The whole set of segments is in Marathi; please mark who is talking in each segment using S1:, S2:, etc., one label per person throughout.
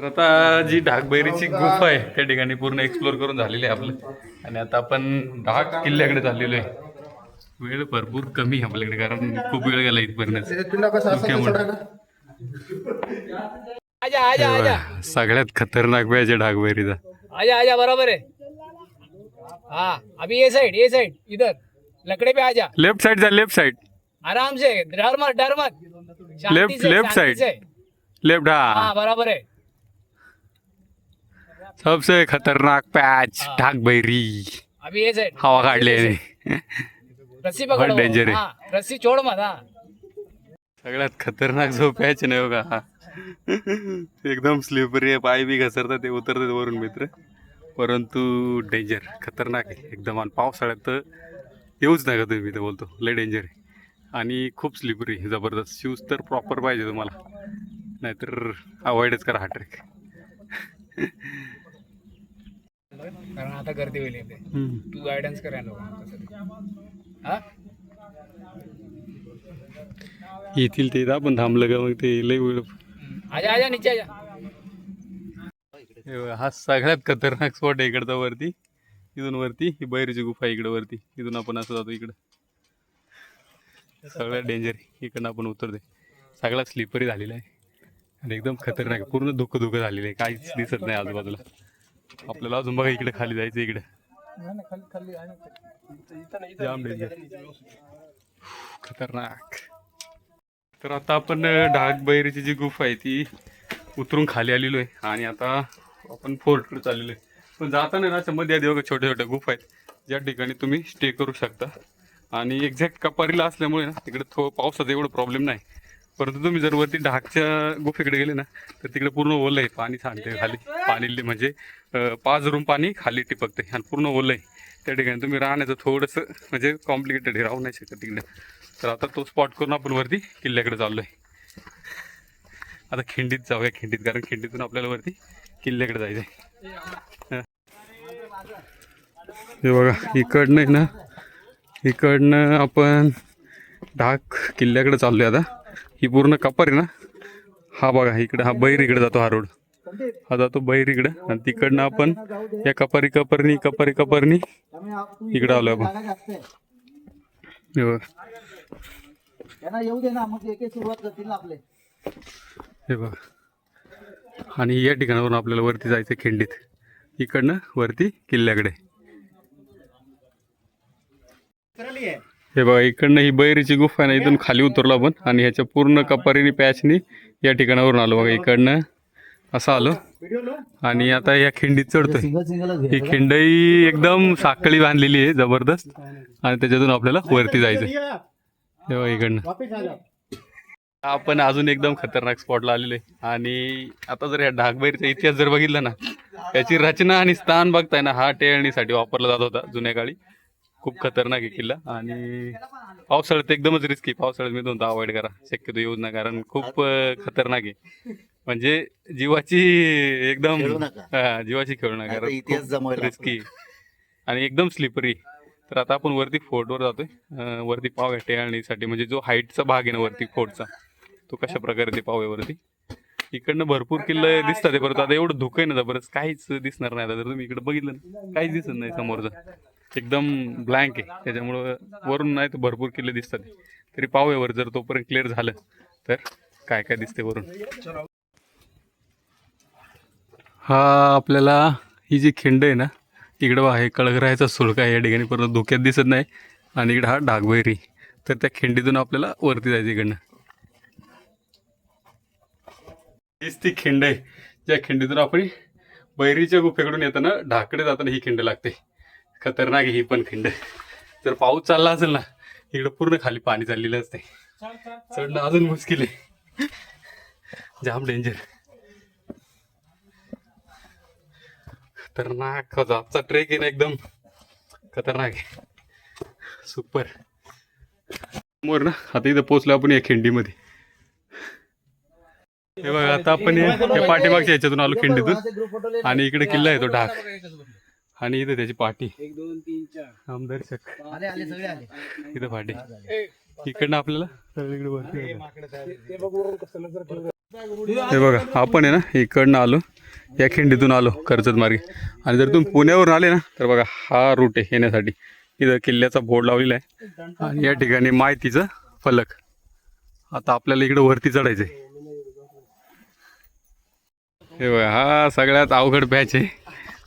S1: तर आता जी ढाकबैरीची गुफा आहे त्या ठिकाणी पूर्ण एक्सप्लोर करून झालेली आहे आपलं. आणि आता आपण ढाक किल्ल्याकडे चाललेलो आहे. वेळ भरपूर कमी आहे आपल्याकडे कारण खूप वेळ गेला इथपर्यंत. सगळ्यात खतरनाक वेळ ढाकबैरीचा.
S2: आजा आजा बराबर है. हाँ अभी ये साइड इधर लकड़े पे आजा.
S1: लेफ्ट साइड जा, लेफ्ट साइड.
S2: आराम से डर मत शांति
S1: लेफ्ट
S2: से,
S1: लेफ्ट
S2: शांति
S1: साइड
S2: से.
S1: लेफ्ट.
S2: हाँ
S1: हाँ
S2: बराबर है.
S1: सबसे खतरनाक पैच ढाकबैरी.
S2: अभी ये साइड
S1: हवा काढले.
S2: रस्सी पकड़.
S1: danger है.
S2: हाँ रस्सी छोड़ मत. हाँ
S1: सगळ्यात खतरनाक जो पॅच नाही बघा हा. एकदम स्लिपरी आहे, पाय बी घसरतात, ते उतरतात वरून मित्र. परंतु डेंजर खतरनाक आहे एकदम. आणि पावसाळ्यात तर येऊच नका तुम्ही, मी तर बोलतो लय डेंजर आहे. आणि खूप स्लिपरी जबरदस्त. शूज तर प्रॉपर पाहिजे तुम्हाला, नाहीतर अवॉइडच करा हा ट्रेक.
S2: कारण आता गर्दी होईल इथे. तू गायडन्स कर या लोकांना.
S1: येतील ते आपण थांबलं का मग ते लय वेळ.
S2: आजा आजा नीचे आजा.
S1: हा सगळ्यात खतरनाक स्पॉट आहे इकडचा वरती. इथून वरती ही बैरीची गुफा आहे इकडे वरती. इथून आपण असं जातो इकडं. सगळ्यात डेंजर आहे. इकडनं आपण उतरते. सगळा स्लिपरी झालेला आहे आणि एकदम खतरनाक आहे. पूर्ण धुकं धुकं झालेलं आहे, काहीच दिसत नाही आजूबाजूला. आपल्याला अजून बघा इकडे खाली जायचं. इकडे जाम डेंजर, खतरनाक. तर आता आपण ढाकबैरीची जी गुफा आहे ती उतरून खाली आलेलो आहे आणि आता आपण फोर्टकडे चाललेलो आहे. पण जाताना ना असं मध्ये आधी बघा छोट्या छोट्या गुफा आहेत ज्या ठिकाणी तुम्ही स्टे करू शकता. आणि एक्झॅक्ट कपारीला असल्यामुळे ना तिकडे पावसाचा एवढं प्रॉब्लेम नाही. परंतु तुम्ही जर वरती ढाकच्या गुफेकडे गेले ना तर तिकडे पूर्ण ओलं आहे, पाणी सांडते खाली. पाणी म्हणजे 5 रूम पाणी खाली टिपकते आणि पूर्ण ओलं आहे. त्या ठिकाणी तुम्ही राहण्याचं थोडंसं म्हणजे कॉम्प्लिकेटेड आहे, राहू नाही शकत तिकडे. तर आता तो स्पॉट करून आपण वरती किल्ल्याकडे चाललो आहे. आता खिंडीत जाऊया, खिंडीत, कारण खिंडीतून आपल्याला वरती किल्ल्याकडे जायचं आहे. हे बघा इकडनं आहे ना, इकडनं आपण ढाक किल्ल्याकडे चाललोय. आता ही पूर्ण कपार आहे ना. हा बघा इकडे, हा बैर इकडे जातो, हा रोड हा जातो बैर इकडं. आणि तिकडनं आपण या कपारी इकडे आलोय आपण. हे बघा, हे बघा. आणि या ठिकाणावरून आपल्याला वरती जायचं खिंडीत, इकडनं वरती किल्ल्याकडे. हे बघा इकडनं ही बैरीची गुफा आहे ना, इथून खाली उतरलो आपण आणि ह्याच्या पूर्ण कपारीनी पॅचनी या ठिकाणावरून आलो. बघा इकडनं असं आलो आणि आता या खिंडीत चढतोय. ही खिंडई एकदम साखळी बांधलेली आहे जबरदस्त आणि त्याच्यातून आपल्याला वरती जायचं. हे बघा इकडनं आपण अजून एकदम खतरनाक स्पॉटला आलेलो आहे. आणि आता जर या ढाकबैरीचा इतिहास जर बघितला ना, याची रचना आणि स्थान बघताय ना, हा टेळणीसाठी वापरला जात होता जुन्या काळी. खूप खतरनाक आहे किल्ला. आणि पावसाळ्यात एकदमच रिस्की. पावसाळ्यात मी म्हणतो अवॉइड करा, शक्यतो येऊच ना, कारण खूप खतरनाक आहे. म्हणजे जीवाची एकदम जीवाची खेळू नका, कारण रिस्की आणि एकदम स्लिपरी. तर आता आपण वरती फोर्टवर जातोय. वरती पाव आहे टेळणीसाठी, म्हणजे जो हाईटचा भाग आहे ना वरती फोर्टचा, तो कशा प्रकारे ते पाव आहे वरती. इकडनं भरपूर किल्ले दिसतात. परत आता एवढं धुकं आहे ना जबरदस्त, काहीच दिसणार नाही. आता जर तुम्ही इकडे बघितलं ना, काहीच दिसत नाही समोरचं, एकदम ब्लँक आहे. त्याच्यामुळं वरून नाही तर भरपूर किल्ले दिसतात. तरी पावेवर जर तोपर्यंत क्लिअर झालं तर काय काय दिसते वरून. हा आपल्याला ही जी खिंड आहे ना, इकडं आहे कळगरायचा सुळका आहे या ठिकाणी, परत धुक्यात दिसत नाही. आणि इकडं हा ढाकबैरी. तर त्या खिंडीतून आपल्याला वरती जायचं इकडनं. हीच ती खिंड आहे ज्या खिंडीतून आपण बैरीच्या गुफेकडून येताना ढाकडे जाताना ही खिंड लागते. खतरनाक ही पण खिंड. जर पाऊस चालला असेल ना, इकडं पूर्ण खाली पाणी चाललेलं असते. चढणं अजून मुश्किल आहे, जाम डेंजर, खतरनाक. आजचा ट्रेक आहे ना एकदम खतरनाक आहे, सुपर. समोर ना आता इथं पोहोचलो आपण या खिंडीमध्ये. हे बघा आता आपण या पाठीमागच्या ह्याच्यातून आलो खिंडीतून. आणि इकडे किल्ला आहे तो ढाक. आणि इथं त्याची पाठी,
S2: 1 2 3 4
S1: आमदर्शक इथं पाठी. इकडनं आपल्याला सगळीकडे वरती. हे बघा आपण आहे ना इकडनं आलो या खिंडीतून आलो कर्जत मार्गे. आणि जर तुम्ही पुण्यावरून आले ना तर बघा हा रूट आहे येण्यासाठी. इथं किल्ल्याचा बोर्ड लावलेला आहे आणि या ठिकाणी माहितीचं फलक. आता आपल्याला इकडे वरती चढायचं आहे. हे बघा हा सगळ्यात अवघड पॅच आहे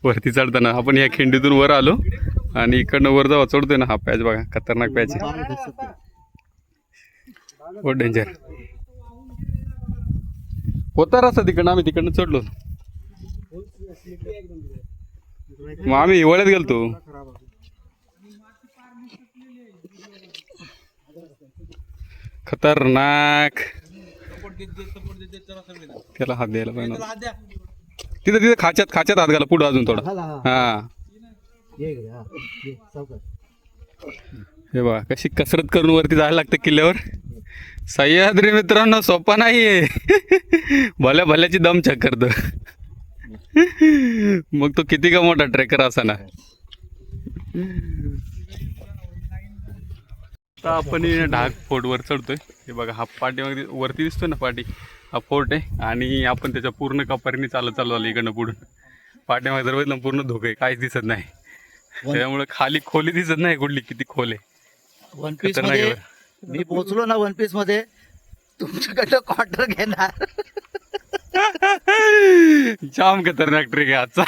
S1: वरती चढताना. आपण या खिंडीतून वर आलो आणि इकडनं वर जेव्हा चढतोय ना हा पॅच बघा खतरनाक पॅच आहे. हो डेंजर होता रस्ता तिकडनं. आम्ही तिकडनं चढलो मग आम्ही हिवाळ्यात गेलतो. खतरनाक. त्याला हात द्यायला पाहिजे. तिथं तिथं खाच्यात हात घाला पुढं अजून थोडा. हा हे बघा कशी कसरत करून वरती जायला लागतं किल्ल्यावर. सह्याद्री मित्रांनो सोपा नाहीये. भल्या भल्याची दम चेक करतो. मग तो किती का मोठा ट्रेकर असा ना. आता आपण ढाक फोर्ट वर चढतोय. हे बघा हा पाठी वरती दिसतोय ना पाठी हा फोर्ट आहे. आणि आपण त्याच्या पूर्ण कपारीने चालत चालू आलो इकडनं पुढून. पाठीमागे जर बघितलं पूर्ण धोका आहे काहीच दिसत नाही. त्यामुळे खाली खोली दिसत नाही कुठली किती खोल आहे.
S3: वन पीस मध्ये मी पोहोचलो ना वन पीस मध्ये तुमच्याकडं क्वार्टर घेणार.
S1: जाम खतरनाक ट्रेक आहे आजचा.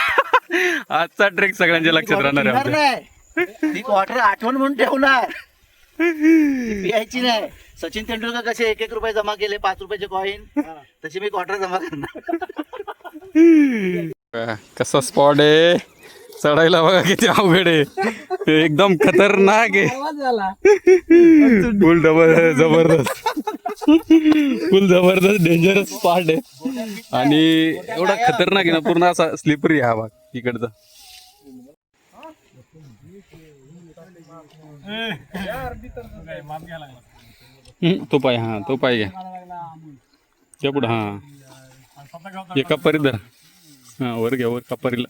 S1: आजचा ट्रेक सगळ्यांच्या लक्षात राहणार आहे आमच्या.
S3: नाही ती क्वार्टर आठवण म्हणून ठेवणार. यायची नाही. सचिन तेंडुलकर कसे 1-1 रुपये जमा केले 5 रुपयाचे कॉईन तशी मी क्वार्टर जमा करणार.
S1: कसा स्पॉट आहे चढायला बघा किती अवघड आहे. एकदम खतरनाक आहे. फुल जबरदस्त फुल जबरदस्त डेंजरस स्पॉट आहे. आणि एवढा खतरनाक आहे ना पूर्ण असा स्लिपरी हा भाग इकडचा. तो पाय हा तो पाय घ्या त्या पुढं हा एका परीत धरा. हा वर घ्या वर कपारीला.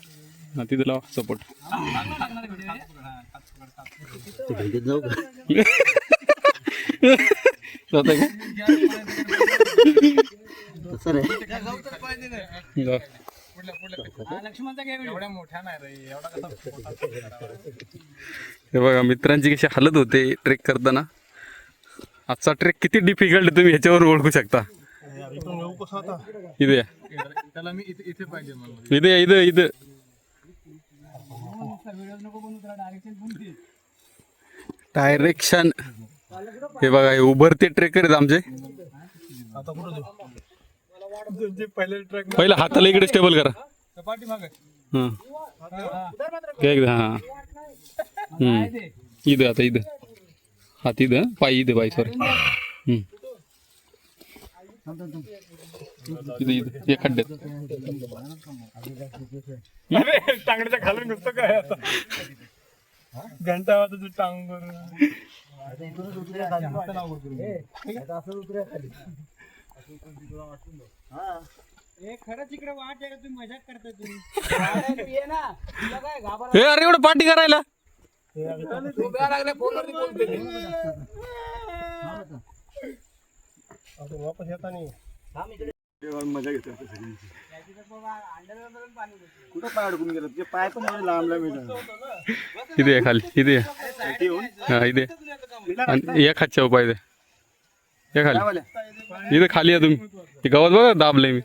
S1: हा तिथे लावा सपोर्ट. हे बघा मित्रांची कशी हालत होते ट्रेक करताना. आजचा ट्रेक किती डिफिकल्ट आहे तुम्ही ह्याच्यावर ओळखू शकता. इथे इथे इथे इथे डायरेक्शन. हे बघा हे उभरते ट्रेकर आहेत आमचे. पहिला हाताला इकडे स्टेबल करा. हा हा इथं आता इथं हात इथं पाय इथं पाय सॉरी इथं इथं या खड्ड्यात.
S4: टांगड्याच्या खालून नुसतं काय आता घंटा वाजता तू टांग
S1: हे अरे एवढं पार्टी करायला
S4: वापस येता नाही.
S3: मजा घेतो कुठं पाय अडकून गेलं ते पाय पण एवढे लांब लांब.
S1: इथे खाली इथे हा इथे आणि या खाच्या पाय दे या खाली इथं खाली या तुम्ही. ते गावात बघा दाबलंय मी.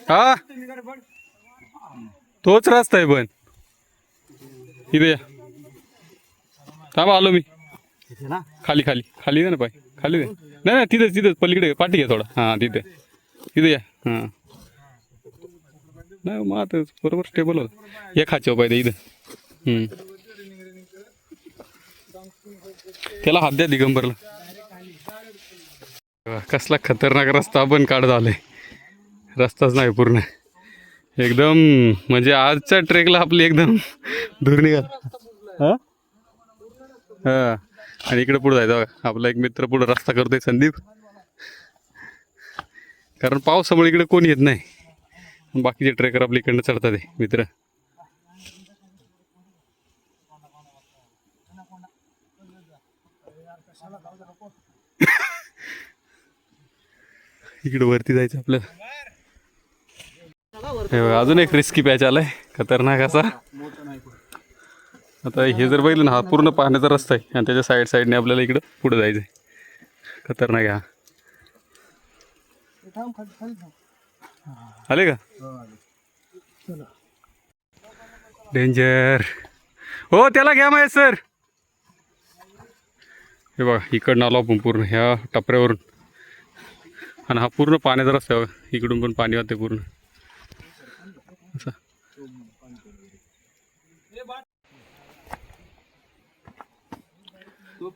S1: हा तोच रस्ता आहे पण इथे या. थांबा आलो मी. खाली खाली खाली दे ना पाय खाली दे. नाही नाही तिथेच तिथेच पलीकडे पाठी घ्या थोडा. हां तिथे तिथे या. हां नाही मग आता बरोबर स्टेबल होतं. या खाच्या पाय दे इथं. त्याला हात द्या दिगंबरला. कसला खतरनाक रस्ता आपण काढत आलोय. रस्ताच नाही पूर्ण एकदम म्हणजे आजच्या ट्रेकला आपली एकदम धूर निघाला. हा आणि इकडे पुढे जायचं बघा आपला एक मित्र पुढे रस्ता करतोय संदीप. कारण पावसामुळे इकडे कोणी येत नाही. बाकीचे ट्रेकर आपल्या इकडनं चढतात मित्र. इकडे वरती जायचं आपल्याला. हे बघा, अजून एक रिस्की पॅच आलाय खतरनाक असा. आता हे जर बघितलं ना, हा पूर्ण पाण्याचा रस्ता आहे आणि त्याच्या साईडने आपल्याला इकडं पुढे जायचं आहे. खतरनाक आहे हा. आले का डेंजर. हो त्याला घ्या माहिती सर. हे बघा इकडनं आलो आपण पूर्ण ह्या टपऱ्यावरून आणि हा पूर्ण पाण्याचा रस्ता आहे. इकडून पण पाणी वाहते पूर्ण असं.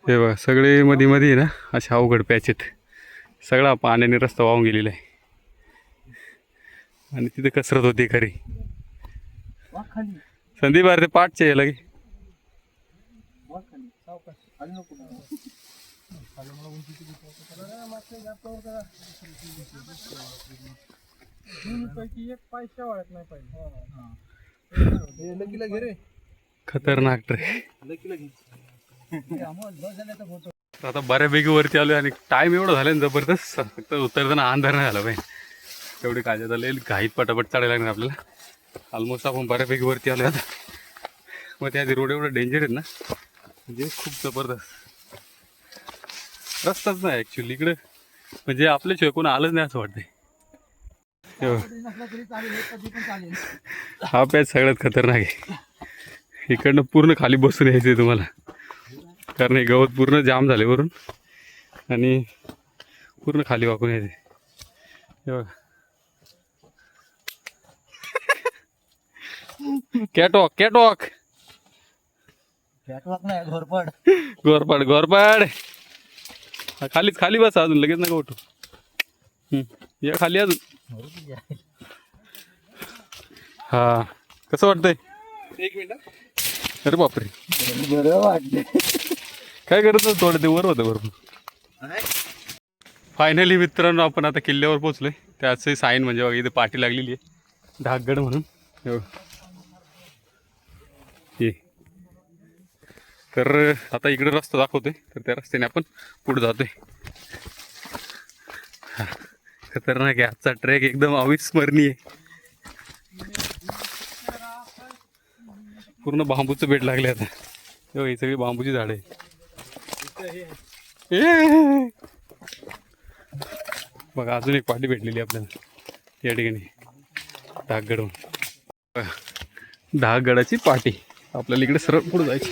S1: हे बघा सगळे मध्ये मध्ये ना असे अवघड पॅच आहेत. सगळा पाण्याने रस्ता वाहून गेलेला आहे आणि तिथे कसरत होती खरी. संदीप अरे ते पाठचे लगे खतरनाक ट्रेक. आता बऱ्यापैकी वरती आलोय आणि टाइम एवढं झालं ना जबरदस्त. फक्त उतरताना अंधार नाही झाला पाहिजे तेवढी काळजी झाली. घाईत पटापट चढायला लागणार आपल्याला. ऑलमोस्ट आपण बऱ्यापैकी वरती आलो आता. मग त्या रोड एवढं डेंजर आहेत ना म्हणजे खूप जबरदस्त. रस्ताच नाही ॲक्च्युली इकडं म्हणजे आपल्याशिवाय कोण आलंच नाही असं वाटतंय. हा पॅच सगळ्यात खतरनाक आहे. इकडनं पूर्ण खाली बसून यायचं आहे तुम्हाला कारण हे गवत पूर्ण जाम झाले वरून आणि पूर्ण खाली वाकून यायचे. हे बघा कॅटवॉक कॅटवॉक
S3: कॅटवॉक नाही घोरपड.
S1: घोरपाड घोरपाड. खालीच खाली बसा अजून लगेच नका उठू. या खाली अजून. हा कसं वाटतंय.
S4: 1 मिनिट.
S1: अरे बापरे
S3: बरं वाटते.
S1: काय करत थोडं ते वर होतं भरपूर. फायनली मित्रांनो आपण आता किल्ल्यावर पोहोचलोय. त्याचं साईन म्हणजे बघा इथे पाठी लागलेली आहे ढाकगड म्हणून. हे तर आता इकडे रस्ता दाखवतोय तर त्या रस्त्याने आपण पुढे जातोय. खतरनाक आहे आजचा ट्रेक एकदम अविस्मरणीय. पूर्ण बांबूचं बेट लागले आता. ही सगळी बांबूची झाड आहे. बघा अजून एक पाठी भेटलेली आपल्याला या ठिकाणी ढाकगडहून. ढाकगडाची पाठी आपल्याला इकडे सरळ पुढे जायची.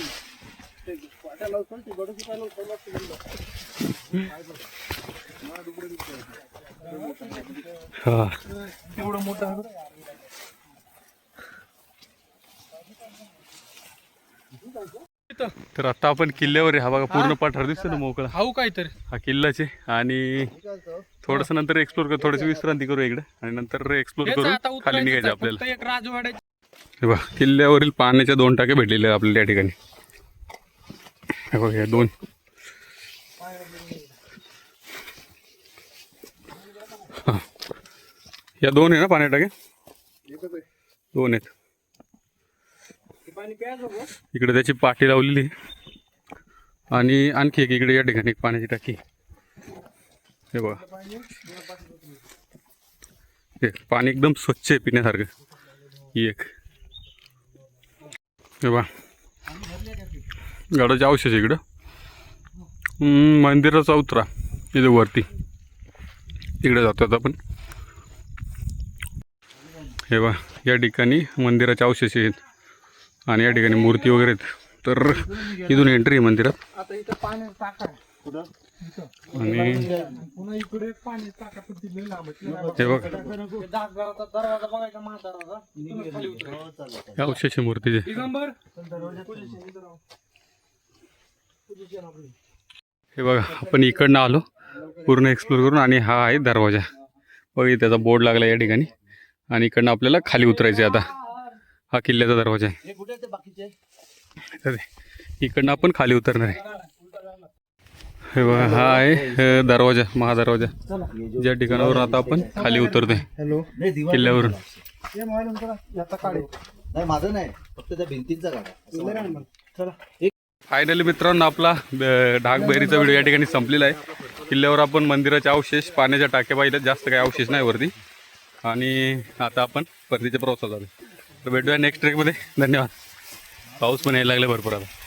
S1: हा
S4: एवढं मोठं
S1: तर आता आपण किल्ल्यावर आहे. हा बघा पूर्ण पठार दिसतो ना मोकळा.
S4: हाऊ काहीतरी
S1: हा किल्लाचे आणि थोडस नंतर एक्सप्लोर कर थोडीशी विश्रांती करू इकडे आणि नंतर एक्सप्लोर करू खाली निघायचं आपल्याला.
S4: एक राजवाड्याची.
S1: हे बघा किल्ल्यावरील पाण्याच्या 2 टाके भेटलेले आपल्याला त्या ठिकाणी. हे बघा या 2 हा या 2 आहे ना पाण्या टाके. 2 आहेत. इकडे त्याची पाठी लावलेली आहे आणि आणखी एक इकडे या ठिकाणी एक पाण्याची टाकी. हे बघा हे पाणी एकदम स्वच्छ आहे पिण्यासारखं. ही एक हे बघा गडाचे अवशेष इकडं. मंदिराचा उतरा इथे वरती तिकडे जातो आपण. हे बघा या ठिकाणी मंदिराचे अवशेष आहेत आणि या ठिकाणी मूर्ती वगैरे आहेत. तर इथून एंट्री आहे मंदिरात. आणि हे बघा या अवशेष मूर्तीचे. हे बघा आपण इकडनं आलो पूर्ण एक्सप्लोर करून आणि हा आहे दरवाजा. बघा त्याचा बोर्ड लागला या ठिकाणी आणि इकडनं आपल्याला खाली उतरायचं आहे. आता हा किल्ल्याचा दरवाजा आहे. इकडनं आपण खाली उतरणार आहे. हे बघा हा आहे दरवाजा महादरवाजा ज्या ठिकाणावर आता आपण खाली उतरतोय किल्ल्यावरून.
S3: माझं नाही फक्त त्या भिंतींचा काढा.
S1: फायनली मित्रांनो आपला ढाकबैरीचा व्हिडिओ या ठिकाणी संपलेला आहे. किल्ल्यावर आपण मंदिराचे अवशेष पाण्याच्या टाक्या पाहिल्यात. जास्त काही अवशेष नाही वरती आणि आता आपण परतीच्या प्रवासात आलो. तर भेटूया नेक्स्ट ट्रेकमध्ये. धन्यवाद. पाऊस पण यायला लागला भरपूर आता.